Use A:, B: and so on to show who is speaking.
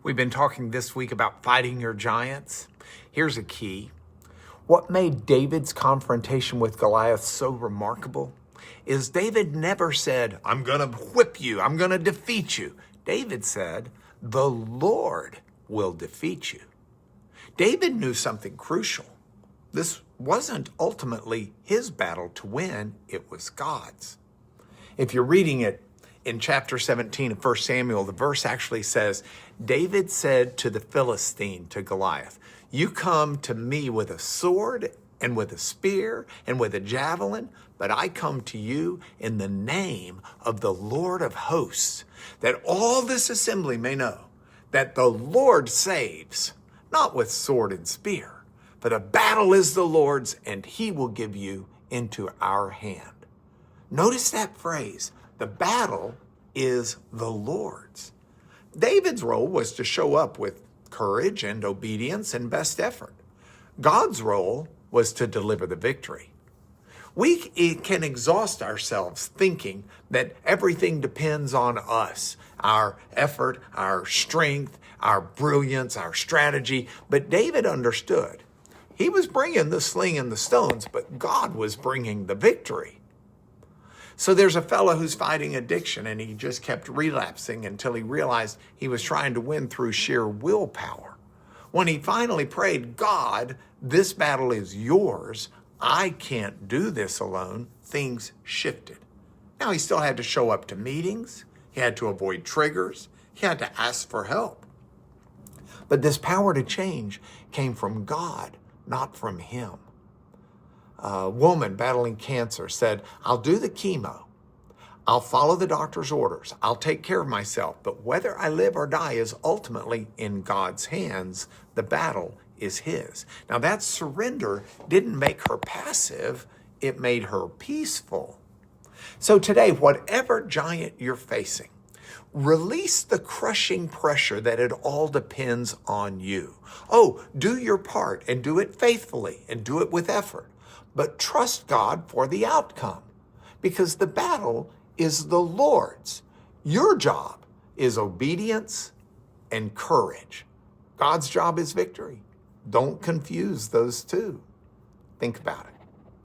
A: We've been talking this week about fighting your giants. Here's a key. What made David's confrontation with Goliath so remarkable is David never said, I'm going to whip you, I'm going to defeat you. David said, the Lord will defeat you. David knew something crucial. This wasn't ultimately his battle to win, it was God's. If you're reading it in chapter 17 of 1 Samuel, the verse actually says, David said to the Philistine, to Goliath, you come to me with a sword and with a spear and with a javelin, but I come to you in the name of the Lord of hosts, that all this assembly may know that the Lord saves, not with sword and spear, but a battle is the Lord's, and he will give you into our hand. Notice that phrase, the battle is the Lord's. David's role was to show up with courage and obedience and best effort. God's role was to deliver the victory. We can exhaust ourselves thinking that everything depends on us, our effort, our strength, our brilliance, our strategy. But David understood. He was bringing the sling and the stones, but God was bringing the victory. So there's a fellow who's fighting addiction, and he just kept relapsing until he realized he was trying to win through sheer willpower. When he finally prayed, God, this battle is yours. I can't do this alone. Things shifted. Now he still had to show up to meetings. He had to avoid triggers. He had to ask for help. But this power to change came from God, not from him. A woman battling cancer said, I'll do the chemo. I'll follow the doctor's orders. I'll take care of myself. But whether I live or die is ultimately in God's hands. The battle is his. Now that surrender didn't make her passive. It made her peaceful. So today, whatever giant you're facing, release the crushing pressure that it all depends on you. Oh, do your part and do it faithfully and do it with effort. But trust God for the outcome, because the battle is the Lord's. Your job is obedience and courage. God's job is victory. Don't confuse those two. Think about it.